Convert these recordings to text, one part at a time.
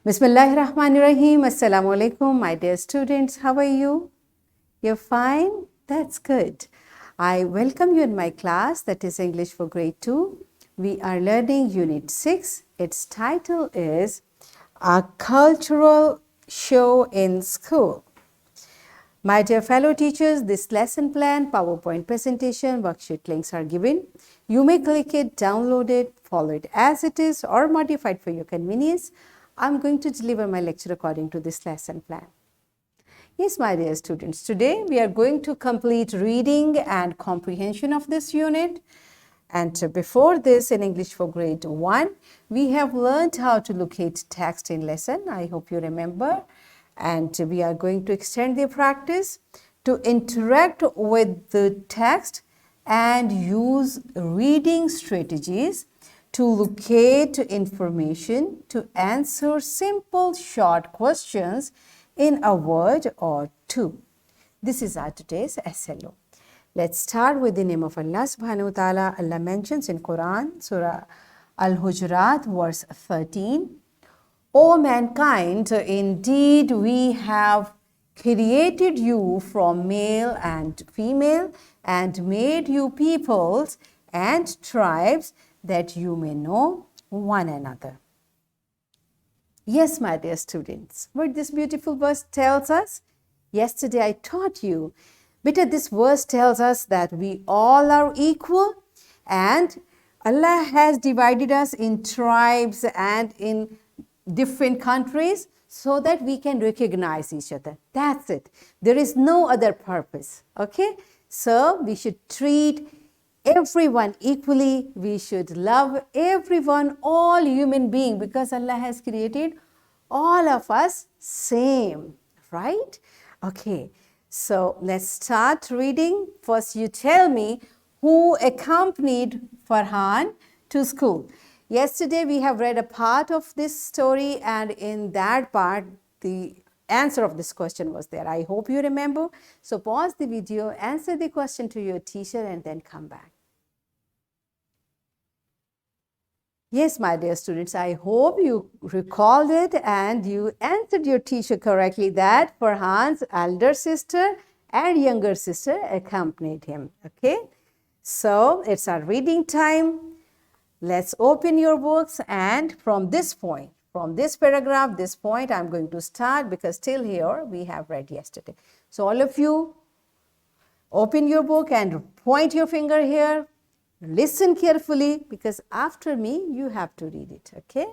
Bismillahirrahmanirrahim. Assalamu alaikum, my dear students. How are you? You're fine? That's good. I welcome you in my class, that is English for Grade 2. We are learning Unit 6. Its title is A Cultural Show in School. My dear fellow teachers, this lesson plan, PowerPoint presentation, worksheet links are given. You may click it, download it, follow it as it is, or modify it for your convenience. I'm going to deliver my lecture according to this lesson plan. Yes, my dear students, today we are going to complete reading and comprehension of this unit. And before this, in English for Grade 1, we have learned how to locate text in lesson. I hope you remember. And we are going to extend the practice to interact with the text and use reading strategies to locate information, to answer simple short questions in a word or two. This is our today's SLO. Let's start with the name of Allah subhanahu wa ta'ala. Allah mentions in Quran, Surah Al-Hujurat, verse 13, O mankind, indeed we have created you from male and female and made you peoples and tribes that you may know one another. Yes, my dear students, what this beautiful verse tells us? Yesterday I taught you. But this verse tells us that we all are equal and Allah has divided us in tribes and in different countries so that we can recognize each other. That's it. There is no other purpose. Okay? So we should treat everyone equally. We should love everyone, all human beings, because Allah has created all of us same. Right? Okay. So let's start reading. First, you tell me who accompanied Farhan to school. Yesterday, we have read a part of this story, and in that part, the answer of this question was there. I hope you remember. So pause the video, answer the question to your teacher, and then come back. Yes, my dear students, I hope you recalled it and you answered your teacher correctly that Farhan's elder sister and younger sister accompanied him. Okay, so it's our reading time. Let's open your books, and from this point, from this paragraph, this point, I'm going to start because till here we have read yesterday. So all of you, open your book and point your finger here. Listen carefully because after me, you have to read it, okay?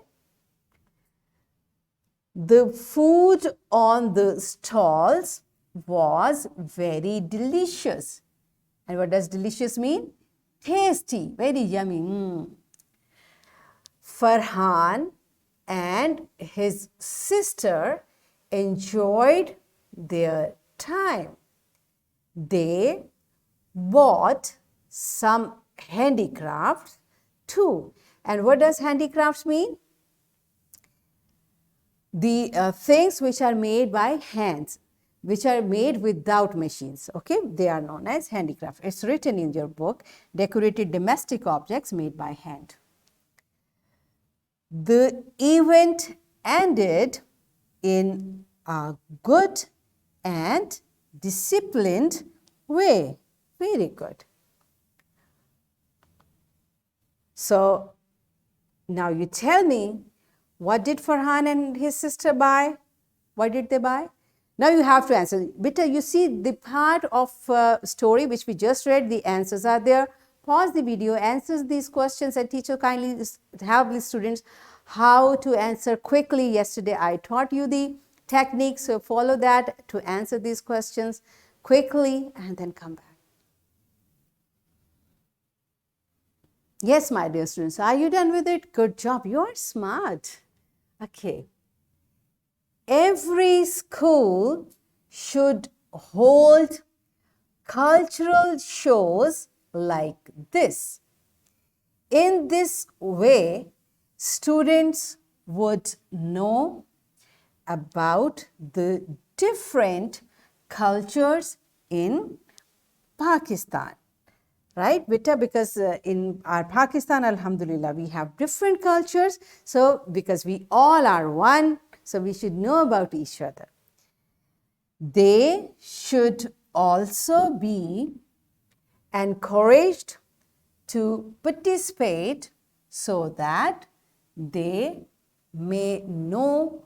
The food on the stalls was very delicious. And what does delicious mean? Tasty, very yummy. Farhan and his sister enjoyed their time. They bought some handicrafts too. And what does handicrafts mean? The things which are made by hands, which are made without machines. Okay, they are known as handicraft. It's written in your book, decorated domestic objects made by hand. The event ended in a good and disciplined way. Very good. So now you tell me, what did Farhan and his sister buy? What did they buy? Now you have to answer. Beta, you see the part of story which we just read, the answers are there. Pause the video, answer these questions, and teacher kindly help the students how to answer quickly. Yesterday I taught you the technique, so follow that to answer these questions quickly and then come back. Yes, my dear students, are you done with it? Good job, you are smart. Okay. Every school should hold cultural shows like this. In this way, students would know about the different cultures in Pakistan. Right, beta, because in our Pakistan, alhamdulillah, we have different cultures. So, because we all are one, So we should know about each other. They should also be encouraged to participate so that they may know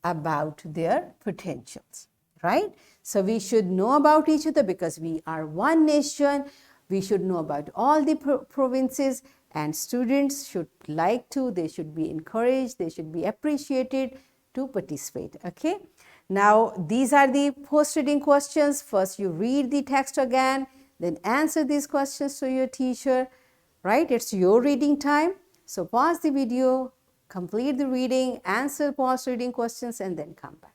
about their potentials, right? So we should know about each other because we are one nation. We should know about all the provinces, and students should like to, they should be encouraged, they should be appreciated to participate, okay? Now, these are the post-reading questions. First, you read the text again, then answer these questions to your teacher, right? It's your reading time. So pause the video, complete the reading, answer post-reading questions, and then come back.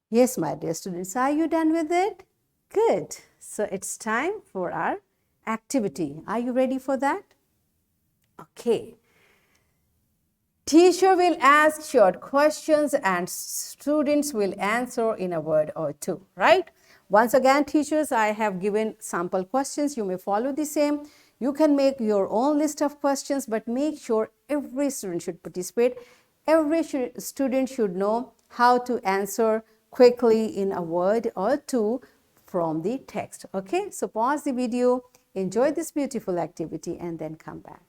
Yes, my dear students, are you done with it? Good. So it's time for our activity. Are you ready for that? Okay. Teacher will ask short questions and students will answer in a word or two, right? Once again, teachers, I have given sample questions. You may follow the same. You can make your own list of questions, but make sure every student should participate. Every student should know how to answer quickly in a word or two from the text, okay? So pause the video, enjoy this beautiful activity, and then come back.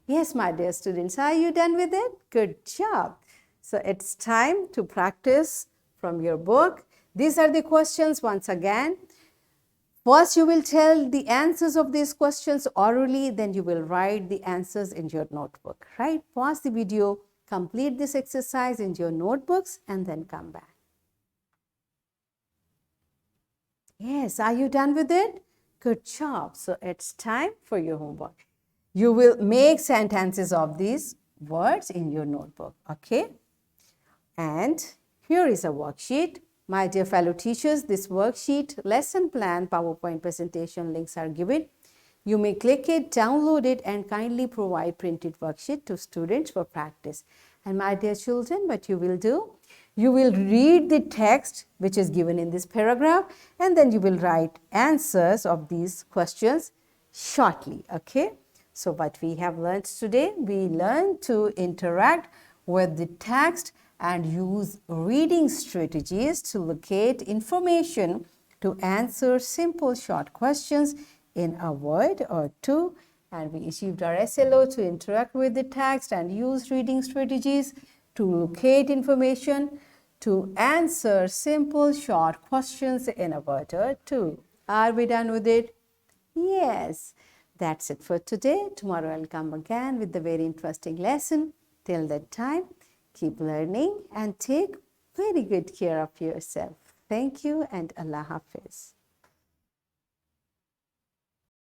Yes, my dear students, are you done with it? Good job. So it's time to practice from your book. These are the questions once again. First, you will tell the answers of these questions orally, then you will write the answers in your notebook, right? Pause the video, complete this exercise in your notebooks, and then come back. Yes, are you done with it? Good job. So it's time for your homework. You will make sentences of these words in your notebook, okay? And here is a worksheet. My dear fellow teachers, this worksheet, lesson plan, PowerPoint presentation links are given. You may click it, download it, and kindly provide printed worksheet to students for practice. And my dear children, what you will do? You will read the text which is given in this paragraph, and then you will write answers of these questions shortly, okay? So what we have learned today, we learned to interact with the text and use reading strategies to locate information to answer simple short questions in a word or two. And we achieved our SLO to interact with the text and use reading strategies to locate information to answer simple short questions in a word or two. Are we done with it? Yes. That's it for today. Tomorrow I'll come again with a very interesting lesson. Till that time, keep learning and take very good care of yourself. Thank you and Allah Hafiz.